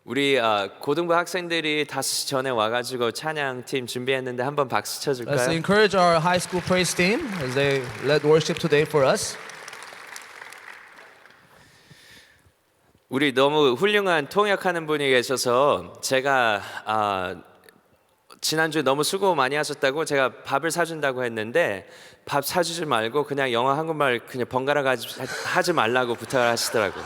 우리 고등부 학생들이 5시 전에 와가지고 찬양팀 준비했는데 한번 박수 Let's 쳐줄까요? encourage our high school praise team as they led worship today for us. 우리 너무 훌륭한 통역하는 분이 계셔서 제가 지난주에 너무 수고 많이 하셨다고 제가 밥을 사준다고 했는데 밥 사주지 말고 그냥 영어 한국말 그냥 번갈아 하지 말라고 부탁을 하시더라고요.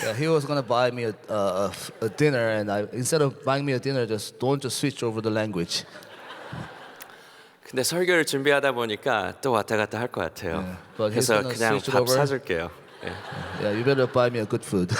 Yeah, he was gonna buy me a dinner, and instead of buying me a dinner, don't switch over the language. 근데 설교를 준비하다 보니까 또 왔다 갔다 할 것 같아요. but he's 그래서 gonna 그냥 switch it 밥 over. 사줄게요. 예. Yeah, you better buy me a good food.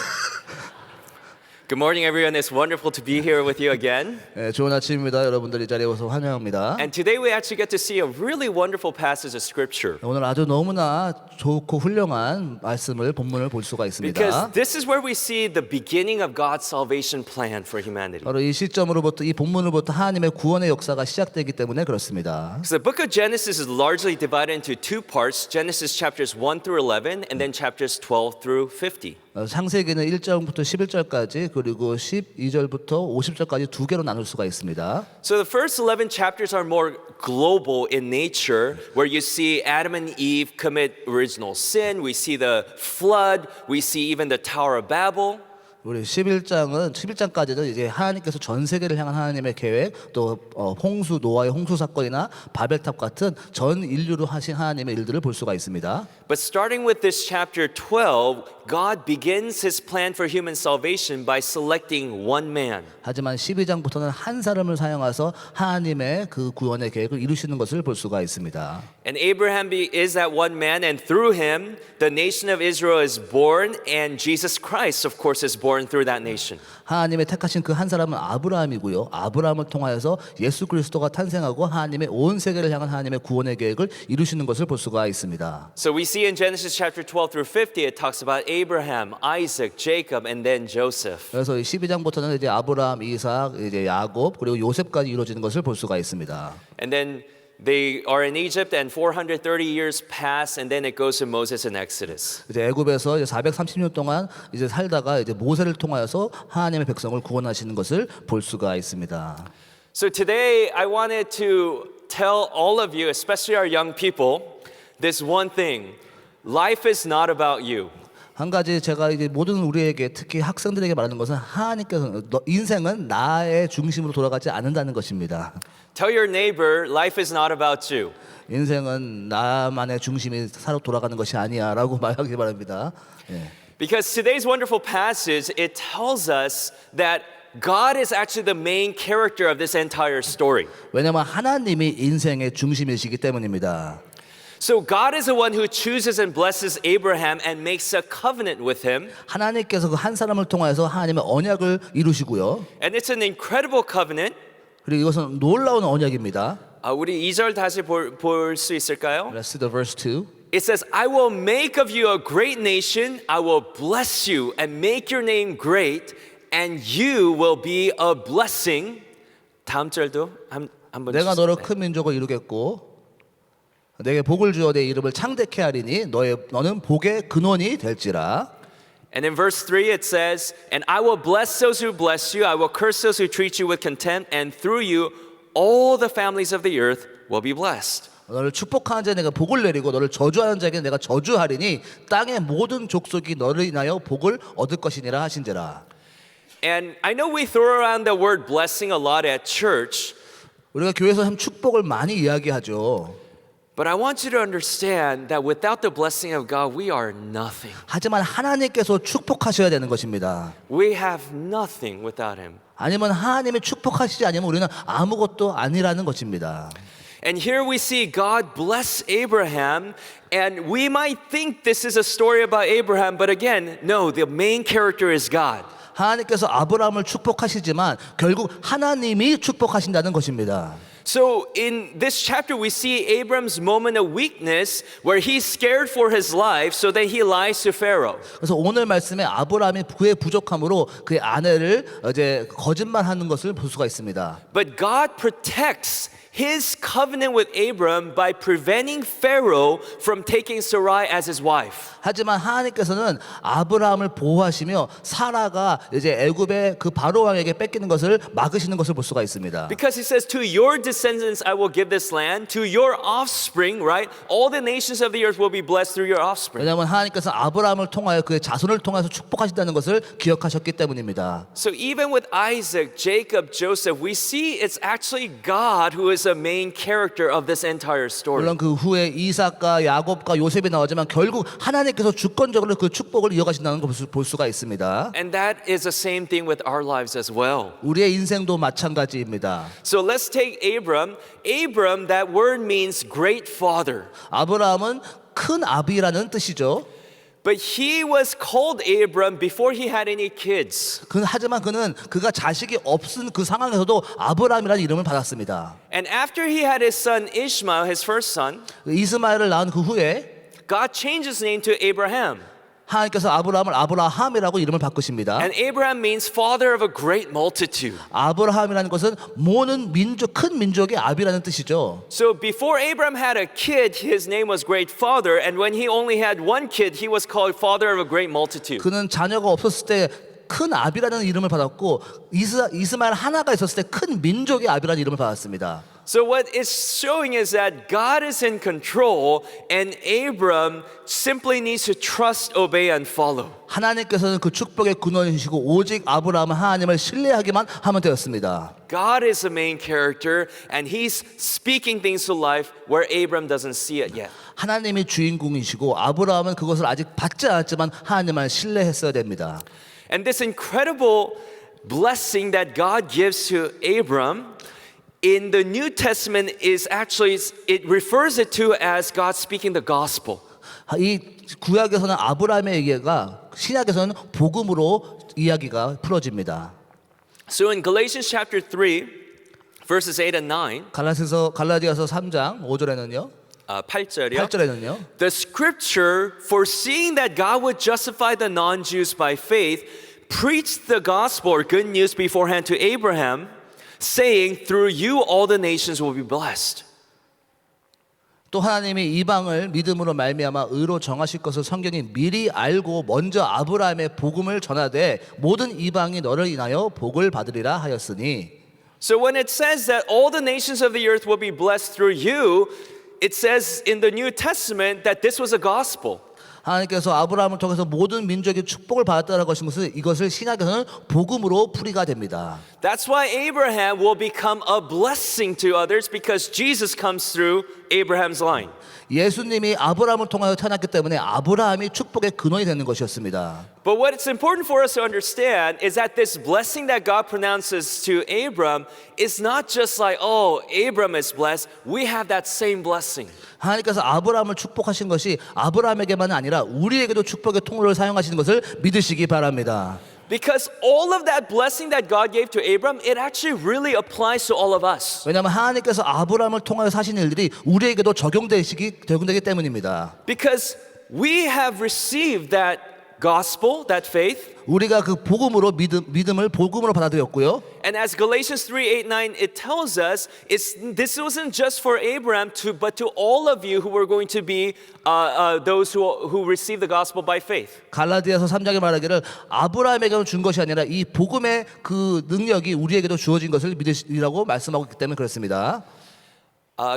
Good morning, everyone. It's wonderful to be here with you again. 네, 좋은 아침입니다. 여러분들 이 자리에 오셔서 환영합니다. And today we actually get to see a really wonderful passage of scripture. 오늘 아주 너무나 좋고 훌륭한 말씀을 본문을 볼 수가 있습니다. Because this is where we see the beginning of God's salvation plan for humanity. 바로 이 시점으로부터 이 본문으로부터 하나님의 구원의 역사가 시작되기 때문에 그렇습니다. So the book of Genesis is largely divided into two parts, Genesis chapters 1 through 11 and then chapters 12 through 50. 창세기는 1절부터 11절까지 그리고 12절부터 50절까지 두 개로 나눌 수가 있습니다. So the first 11 chapters are more global in nature, where you see Adam and Eve commit original sin, we see the flood, we see even the Tower of Babel. 우리 11장까지는 이제 하나님께서 전 세계를 향한 하나님의 계획, 또 홍수 노아의 홍수 사건이나 바벨탑 같은 전 인류로 하신 하나님의 일들을 볼 수가 있습니다. But starting with this chapter 12, God begins his plan for human salvation by selecting one man. 하지만 12장부터는 한 사람을 사용해서 하나님의 그 구원의 계획을 이루시는 것을 볼 수가 있습니다. And Abraham is that one man, and through him, the nation of Israel is born, and Jesus Christ, of course, is born through that nation. 하나님의 택하신 그 한 사람은 아브라함이고요. 아브라함을 통하여서 예수 그리스도가 탄생하고 하나님의 온 세계를 향한 하나님의 구원의 계획을 이루시는 것을 볼 수가 있습니다. So we see in Genesis chapter 12 through 50, it talks about Abraham, Isaac, Jacob, and then Joseph. 그래서 12장부터는 이제 아브라함, 이삭, 이제 야곱 그리고 요셉까지 이루어지는 것을 볼 수가 있습니다. And then they are in Egypt, and 430 years pass, and then it goes to Moses in Exodus. 이제 애굽에서 430년 동안 이제 살다가 이제 모세를 통하여서 하나님의 백성을 구원하시는 것을 볼 수가 있습니다. So today I wanted to tell all of you, especially our young people, this one thing. Life is not about you. 한 가지 제가 이제 모든 우리에게 특히 학생들에게 말하는 것은 하나님께서 인생은 나의 중심으로 돌아가지 않는다는 것입니다. Tell your neighbor, life is not about you. 인생은 나만의 중심이 사로 돌아가는 것이 아니야라고 말하기 바랍니다. 예. Because today's wonderful passage, it tells us that God is actually the main character of this entire story. 왜냐하면 하나님이 인생의 중심이시기 때문입니다. So God is the one who chooses and blesses Abraham and makes a covenant with him. 하나님께서 그 한 사람을 통하여서 하나님의 언약을 이루시고요. And it's an incredible covenant. 그리고 이것은 놀라운 언약입니다. 우리 2절 다시 볼 수 있을까요? Let's see the verse 2. It says, I will make of you a great nation. I will bless you and make your name great, and you will be a blessing. 다음 절도 한번 내가 주세요. 너를 큰 민족을 이루겠고 내게 복을 주어 내 이름을 창대케 하리니 너는 복의 근원이 될지라. And in verse 3 it says, and I will bless those who bless you. I will curse those who treat you with contempt. And through you, all the families of the earth will be blessed. 너를 축복하는 자에 내가 복을 내리고 너를 저주하는 자에게 내가 저주하리니 땅의 모든 족속이 너를 인하여 복을 얻을 것이니라 하신지라. And I know we throw around the word blessing a lot at church. 우리가 교회에서 참 축복을 많이 이야기하죠. But I want you to understand that without the blessing of God, we are nothing. 하지만 하나님께서 축복하셔야 되는 것입니다. We have nothing without Him. 아니면 하나님이 축복하시지 않으면 우리는 아무것도 아니라는 것입니다. And here we see God bless Abraham, and we might think this is a story about Abraham, but again, no, the main character is God. 하나님께서 아브라함을 축복하시지만 결국 하나님이 축복하신다는 것입니다. So in this chapter, we see Abram's moment of weakness where he's scared for his life so that he lies to Pharaoh. 그래서 오늘 말씀에 아브라함이 그의 부족함으로 그의 아내를 이제 거짓말하는 것을 볼 수가 있습니다. But God protects his covenant with Abram by preventing Pharaoh from taking Sarai as his wife. 하지만 하나님께서는 아브라함을 보호하시며 사라가 이제 애굽의 그 바로 왕에게 뺏기는 것을 막으시는 것을 볼 수가 있습니다. Because he says, to your descendants I will give this land, to your offspring, right? All the nations of the earth will be blessed through your offspring. 왜냐하면 하나님께서 아브라함을 통하여 그의 자손을 통해서 축복하신다는 것을 기억하셨기 때문입니다. So even with Isaac, Jacob, Joseph, we see it's actually God who is a main character of this entire story. 물론 그 후에 이삭과 야곱과 요셉이 나오지만 결국 하나님께서 주권적으로 그 축복을 이어가신다는 것을 볼 수가 있습니다. And that is the same thing with our lives as well. 우리의 인생도 마찬가지입니다. So let's take Abram. Abram, that word means great father. 아브라함은 큰 아비라는 뜻이죠. But he was called Abram before he had any kids. 하지만 그는 그가 자식이 없은 그 상황에서도 아브라함이라는 이름을 받았습니다. And after he had his son Ishmael, his first son, 이스마엘을 낳은 그 후에 God changed his name to Abraham. 하나님께서 아브라함을 아브라함이라고 이름을 바꾸십니다. And Abraham means father of a great multitude. 아브라함이라는 것은 모든 민족, 큰 민족의 아비라는 뜻이죠. So before Abraham had a kid, his name was great father. And when he only had one kid, he was called father of a great multitude. 그는 자녀가 없었을 때 큰 아비라는 이름을 받았고 이스마엘 하나가 있었을 때 큰 민족의 아비라는 이름을 받았습니다. So what it's showing is that God is in control and Abram simply needs to trust, obey, and follow. 하나님께서는 그 축복의 근원이시고 오직 아브라함은 하나님을 신뢰하기만 하면 되었습니다. God is the main character and he's speaking things to life where Abram doesn't see it yet. 하나님이 주인공이시고 아브라함은 그것을 아직 받지 않았지만 하나님을 신뢰했어야 됩니다. And this incredible blessing that God gives to Abram in the New Testament is actually, it refers it to as God speaking the gospel. 이 구약에서는 아브라함의 얘기가 신약에서는 복음으로 이야기가 풀어집니다. So in Galatians chapter 3, verses 8 and 9, 갈라디아서 3장 5절에는요. 8절이요. 8절에는요. The scripture, foreseeing that God would justify the non-Jews by faith, preached the gospel or good news beforehand to Abraham, saying, through you all the nations will be blessed. 또 하나님이 이방을 믿음으로 말미암아 의로 정하실 것을 성경이 미리 알고 먼저 아브라함의 복음을 전하되 모든 이방이 너를 인하여 복을 받으리라 하였으니. So when it says that all the nations of the earth will be blessed through you, it says in the New Testament that this was a gospel. 하나님께서 아브라함을 통해서 모든 민족이 축복을 받았다는 것은 이것을 신약에서는 복음으로 풀이가 됩니다. That's why Abraham will become a blessing to others because Jesus comes through Abraham's line. 예수님이 아브라함을 통하여 태어났기 때문에 아브라함이 축복의 근원이 되는 것이었습니다. But what it's important for us to understand is that this blessing that God pronounces to Abram is not just like, oh, Abram is blessed. We have that same blessing. 하나님께서 아브라함을 축복하신 것이 아브라함에게만 아니라 우리에게도 축복의 통로를 사용하시는 것을 믿으시기 바랍니다. Because all of that blessing that God gave to Abram, it actually really applies to all of us. 왜냐하면 하나님께서 아브라함을 통하여 사신 일들이 우리에게도 적용되기 때문입니다. Because we have received that gospel, that faith. 우리가 그 복음으로 믿음을 복음으로 받아들였고요. And as Galatians 3:8-9 it tells us, this wasn't just for Abraham, but to all of you who were going to be those who receive the gospel by faith. 갈라디아서 3장에 말하기를 아브라함에게만 준 것이 아니라 이 복음의 그 능력이 우리에게도 주어진 것을 믿으시라고 말씀하고 있기 때문에 그렇습니다.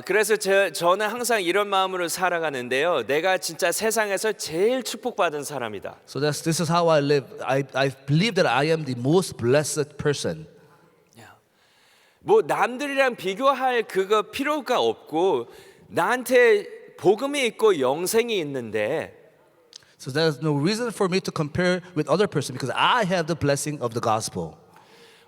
그래서 저는 항상 이런 마음으로 살아가는데요. 내가 진짜 세상에서 제일 축복받은 사람이다. So this is how I live. I believe that I am the most blessed person. 뭐 남들이랑 비교할 그거 필요가 없고 나한테 복음이 있고 영생이 있는데 So there's no reason for me to compare with other person because I have the blessing of the gospel.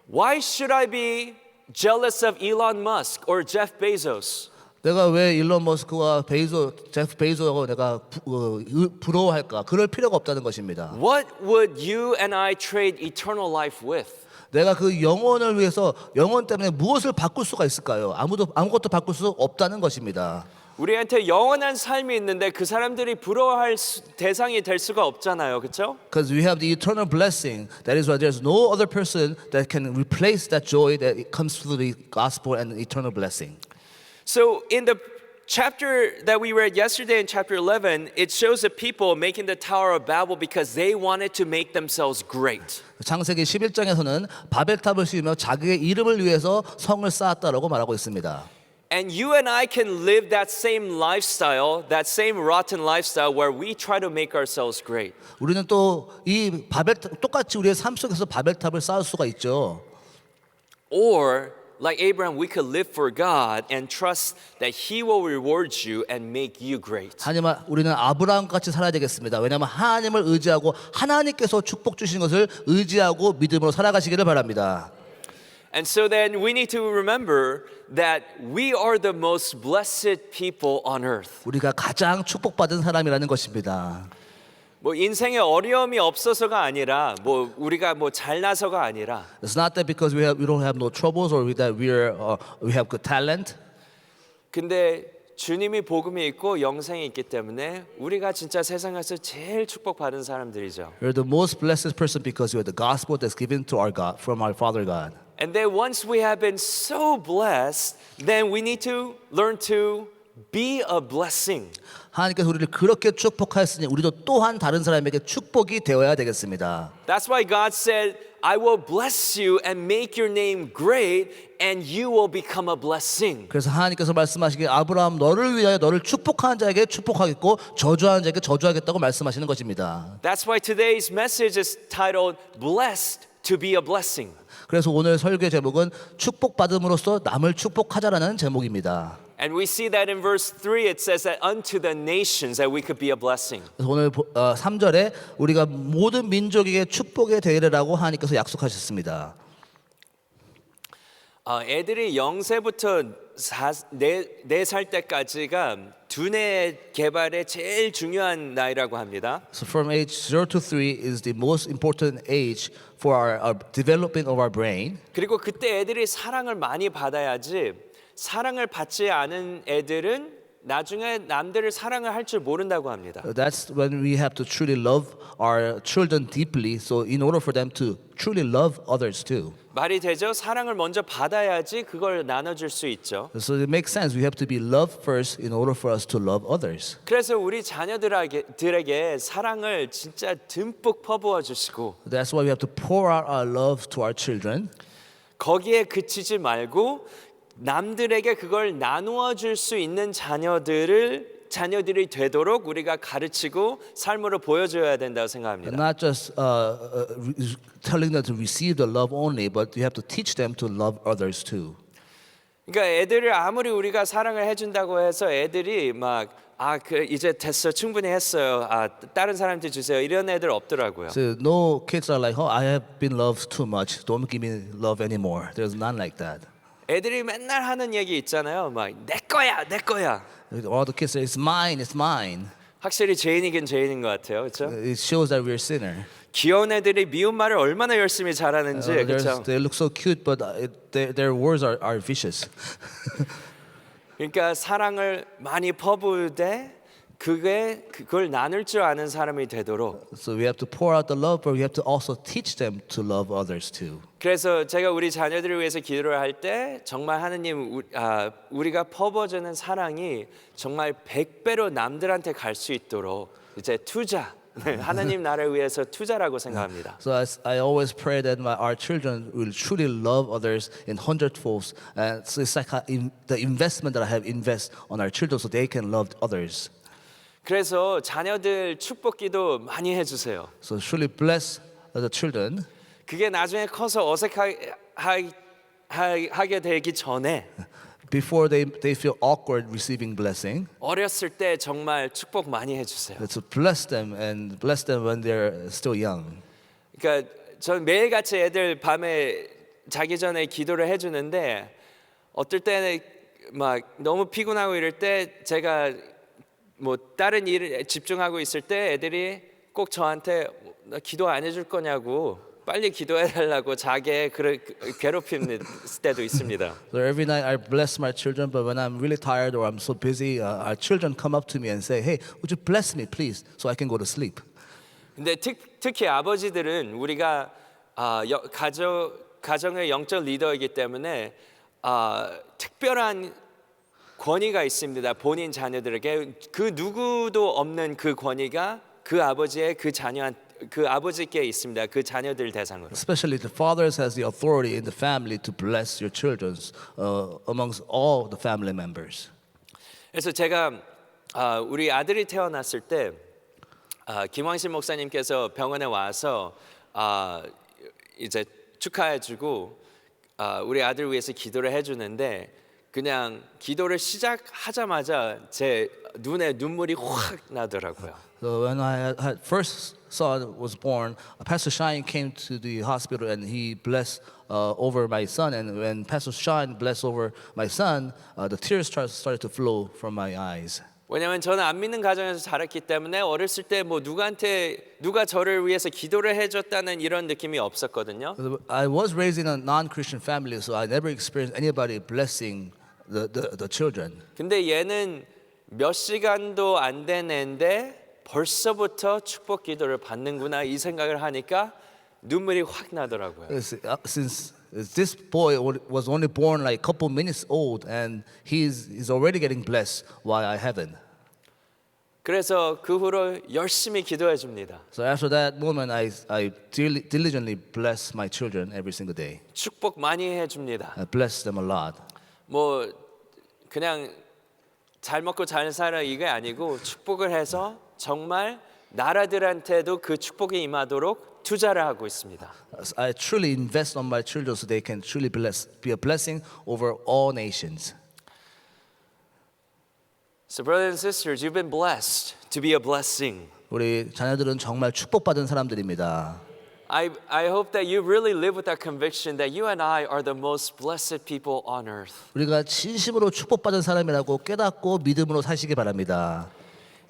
Why should I be jealous of Elon Musk or Jeff Bezos? 내가 왜 일론 머스크와 제프 베이조하고 내가 부러워할까? 그럴 필요가 없다는 것입니다. What would you and I trade eternal life with? 내가 그 영혼을 위해서 영혼 때문에 무엇을 바꿀 수가 있을까요? 아무것도 바꿀 수 없다는 것입니다. 우리한테 영원한 삶이 있는데 그 사람들이 부러워할 대상이 될 수가 없잖아요. 그렇죠? Because we have the eternal blessing. That is why there's no other person that can replace that joy that comes through the gospel and eternal blessing. So in the chapter that we read yesterday in chapter 11, it shows the people making the Tower of Babel because they wanted to make themselves great. 창세기 11장에서는 바벨탑을 씌우며 자기의 이름을 위해서 성을 쌓았다라고 말하고 있습니다. And you and I can live that same lifestyle, that same rotten lifestyle where we try to make ourselves great. 우리는 또 이 바벨탑 똑같이 우리의 삶 속에서 바벨탑을 쌓을 수가 있죠. Or like Abraham, we could live for God and trust that He will reward you and make you great. 하지만 우리는 아브라함 같이 살아야 되겠습니다. 왜냐하면 하나님을 의지하고 하나님께서 축복 주신 것을 의지하고 믿음으로 살아가시기를 바랍니다. And so then we need to remember that we are the most blessed people on earth. 우리가 가장 축복받은 사람이라는 것입니다. 뭐 인생에 어려움이 없어서가 아니라 뭐 우리가 뭐 잘나서가 아니라 It's not that because we don't have no troubles or that we have good talent. 근데 주님이 복음이 있고 영생이 있기 때문에 우리가 진짜 세상에서 제일 축복받은 사람들이죠. You're the most blessed person because you are the gospel that's given to our God from our Father God. And then once we have been so blessed, then we need to learn to be a blessing. 하나님께서 우리를 그렇게 축복하였으니 우리도 또한 다른 사람에게 축복이 되어야 되겠습니다. That's why God said, I will bless you and make your name great and you will become a blessing. 그래서 하나님께서 말씀하시기에 아브라함 너를 위하여 너를 축복하는 자에게 축복하겠고 저주하는 자에게 저주하겠다고 말씀하시는 것입니다. That's why today's message is titled Blessed to be a Blessing. 그래서 오늘 설교 제목은 축복받음으로써 남을 축복하자라는 제목입니다. And we see that in verse 3 it says that unto the nations that we could be a blessing. 그래서 오늘 3절에 우리가 모든 민족에게 축복의 되리라고 하나님께서 약속하셨습니다. 애들이 0세부터 4살 때까지가 두뇌 개발의 제일 중요한 나이라고 합니다. So from age 0 to 3 is the most important age for our development of our brain. 그리고 그때 애들이 사랑을 많이 받아야지 사랑을 받지 않은 애들은 나중에 남들을 사랑을 할 줄 모른다고 합니다. That's when we have to truly love our children deeply. So in order for them to truly love others too. 말이 되죠? 사랑을 먼저 받아야지 그걸 나눠줄 수 있죠. So it makes sense. We have to be loved first in order for us to love others. 그래서 우리 자녀들에게 사랑을 진짜 듬뿍 퍼부어 주시고 That's why we have to pour out our love to our children. 거기에 그치지 말고 남들에게 그걸 나누어 줄 수 있는 자녀들이 되도록 우리가 가르치고 삶으로 보여줘야 된다고 생각합니다. Not just telling them to receive the love only, but you have to teach them to love others too. 그러니까 애들을 아무리 우리가 사랑을 해준다고 해서 애들이 막 이제 됐어 충분히 했어요. 다른 사람한테 주세요. 이런 애들 없더라고요. So no kids are like, oh, I have been loved too much. Don't give me love anymore. There's none like that. 애들이 맨날 하는 얘기 있잖아요. 막 내 거야, 내 거야. All the kids say, it's mine, it's mine. 확실히 죄인이긴 죄인인 것 같아요, 그렇죠? It shows that we're a sinner. 귀여운 애들이 미운 말을 얼마나 열심히 잘하는지, 그렇죠? They look so cute, but their words are vicious. 그러니까 사랑을 많이 퍼부으되 그걸 나눌 줄 아는 사람이 되도록. So we have to pour out the love, but we have to also teach them to love others too. 그래서 제가 우리 자녀들을 위해서 기도를 할 때 정말 하느님 우리가 퍼부어주는 사랑이 정말 100배로 남들한테 갈 수 있도록 이제 투자. 하나님 나라를 위해서 투자라고 생각합니다. So I always pray that our children will truly love others in hundredfolds. And so it's like the investment that I have invest on our children so they can love others. 그래서 자녀들 축복기도 많이 해주세요. So truly bless the children. 그게 나중에 커서 어색하게 되기 전에 Before they feel awkward receiving blessing. 어렸을 때 정말 축복 많이 해주세요. To bless them and bless them when they're still young. 그러니까 저는 매일같이 애들 밤에 자기 전에 기도를 해주는데 어떨 때는 막 너무 피곤하고 이럴 때 제가 뭐 다른 일에 집중하고 있을 때 애들이 꼭 저한테 나 기도 안 해줄 거냐고 빨리 기도해달라고 자게 괴롭힐 때도 있습니다. So every night I bless my children, but when I'm really tired or I'm so busy, our children come up to me and say, "Hey, would you bless me, please, so I can go to sleep?" 근데 특히 아버지들은 우리가 가정의 영적 리더이기 때문에 특별한 권위가 있습니다. 본인 자녀들에게 그 누구도 없는 그 권위가 그 아버지의 그 아버지께 있습니다. 그 자녀들 대상으로. Especially the fathers has the authority in the family to bless your children amongst all the family members. 그래서 제가 우리 아들이 태어났을 때 김광실 목사님께서 병원에 와서 이제 축하해주고 우리 아들 위해서 기도를 해주는데 그냥 기도를 시작하자마자 제 눈에 눈물이 확 나더라고요. So when I had first son was born, Pastor Shine came to the hospital and he blessed over my son. And when Pastor Shine blessed over my son, the tears started to flow from my eyes. 왜냐하면 저는 안 믿는 가정에서 자랐기 때문에 어렸을 때 뭐 누가 저를 위해서 기도를 해줬다는 이런 느낌이 없었거든요. I was raised in a non-Christian family, so I never experienced anybody blessing the children. 근데 얘는 몇 시간도 안 된 애인데 벌써부터 축복 기도를 받는구나 이 생각을 하니까 눈물이 확 나더라고요. Since this boy was only born like a couple minutes old, and he's already getting blessed while I haven't. 그래서 그 후로 열심히 기도해 줍니다. So after that moment, I diligently bless my children every single day. 축복 많이 해 줍니다. I bless them a lot. 뭐 그냥 잘 먹고 잘 살아 이게 아니고 축복을 해서 정말 나라들한테도 그 축복이 임하도록 투자를 하고 있습니다. I truly invest on my children so they can truly be a blessing over all nations. So brothers and sisters, you've been blessed to be a blessing. 우리 자녀들은 정말 축복받은 사람들입니다. I hope that you really live with that conviction that you and I are the most blessed people on earth. 우리가 진심으로 축복받은 사람이라고 깨닫고 믿음으로 사시기 바랍니다.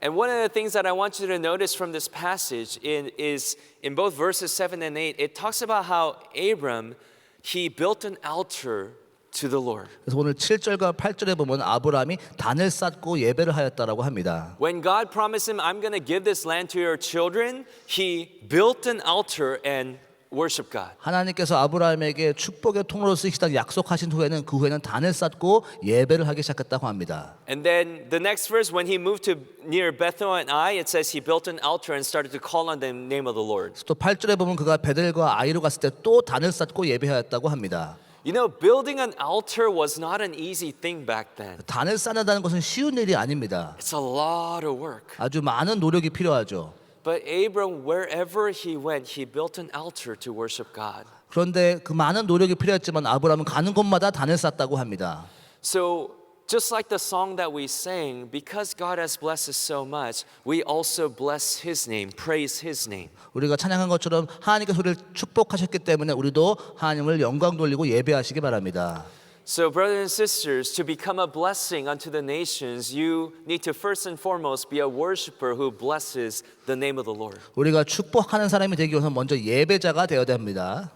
And one of the things that I want you to notice from this passage is in both verses 7 and 8, it talks about how Abram, he built an altar to the Lord. 그래서 오늘 7절과 8절에 보면 아브라함이 단을 쌓고 예배를 하였다라고 합니다. When God promised him, I'm going to give this land to your children, he built an altar and worshiped God. 하나님께서 아브라함에게 축복의 통로로 쓰시다고 약속하신 후에는 그 후에는 단을 쌓고 예배를 하기 시작했다고 합니다. And then the next verse, when he moved to near Bethel and Ai, it says he built an altar and started to call on the name of the Lord. 또 8절에 보면 그가 베델과 아이로 갔을 때 또 단을 쌓고 예배하였다고 합니다. You know, building an altar was not an easy thing back then. 단을 쌓는다는 것은 쉬운 일이 아닙니다. It's a lot of work. 아주 많은 노력이 필요하죠. But Abram, wherever he went, he built an altar to worship God. 그런데 그 많은 노력이 필요했지만 아브라함은 가는 곳마다 단을 쌓았다고 합니다. So just like the song that we sang, because God has blessed us so much, we also bless His name, praise His name. 우리가 찬양한 것처럼 하나님께서 우리를 축복하셨기 때문에 우리도 하나님을 영광 돌리고 예배하시기 바랍니다. So brothers and sisters, to become a blessing unto the nations, you need to first and foremost be a worshiper who blesses the name of the Lord. 우리가 축복하는 사람이 되기 위해서 먼저 예배자가 되어야 됩니다.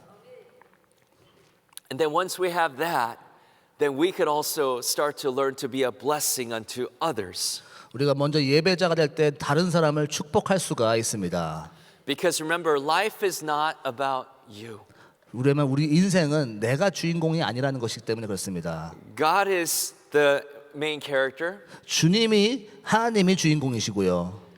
And then once we have that, then we could also start to learn to be a blessing unto others. 우리가 먼저 예배자가 될 때 다른 사람을 축복할 수가 있습니다. Because remember, life is not about you. 우리는 우리 인생은 내가 주인공이 아니라는 것이기 때문에 그렇습니다. God is the main character, 주님이 하나님이 주인공이시고요.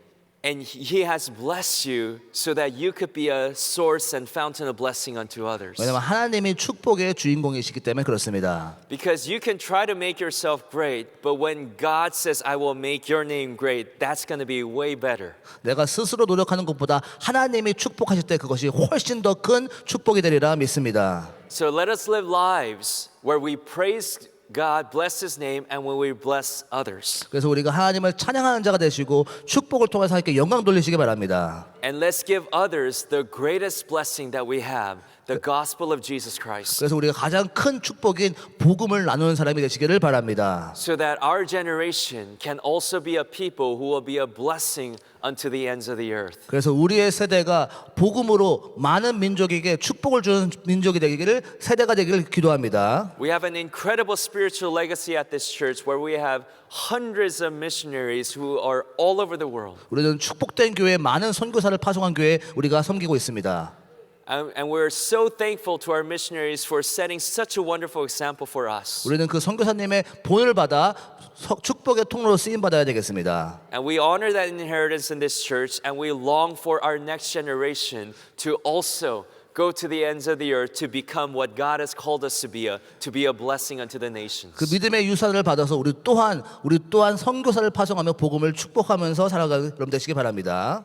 and He has blessed you so that you could be a source and fountain of blessing unto others. 왜냐하면 하나님이 축복의 주인공이시기 때문에 그렇습니다. Because you can try to make yourself great, but when God says, I will make your name great, that's going to be way better. 내가 스스로 노력하는 것보다 하나님이 축복하실 때 그것이 훨씬 더 큰 축복이 되리라 믿습니다. So let us live lives where we praise God, bless His name, and when we bless others. 그래서 우리가 하나님을 찬양하는 자가 되시고 축복을 통해서 하나님께 영광 돌리시기 바랍니다. And let's give others the greatest blessing that we have, the gospel of Jesus Christ. 그래서 우리가 가장 큰 축복인 복음을 나누는 사람이 되시기를 바랍니다. So that our generation can also be a people who will be a blessing unto the ends of the earth. 그래서 우리의 세대가 복음으로 많은 민족에게 축복을 주는 민족이 되기를 세대가 되기를 기도합니다. We have an incredible spiritual legacy at this church where we have hundreds of missionaries who are all over the world. 우리는 축복된 교회 많은 선교사를 파송한 교회 우리가 섬기고 있습니다. And we're so thankful to our missionaries for setting such a wonderful example for us. 우리는 그 선교사님의 본을 받아 축복의 통로로 쓰임 받아야 되겠습니다. And we honor that inheritance in this church, and we long for our next generation to also go to the ends of the earth to become what God has called us to be a blessing unto the nations. 그 믿음의 유산을 받아서 우리 또한 선교사를 파송하며 복음을 축복하면서 살아가는 여러분 되시기 바랍니다.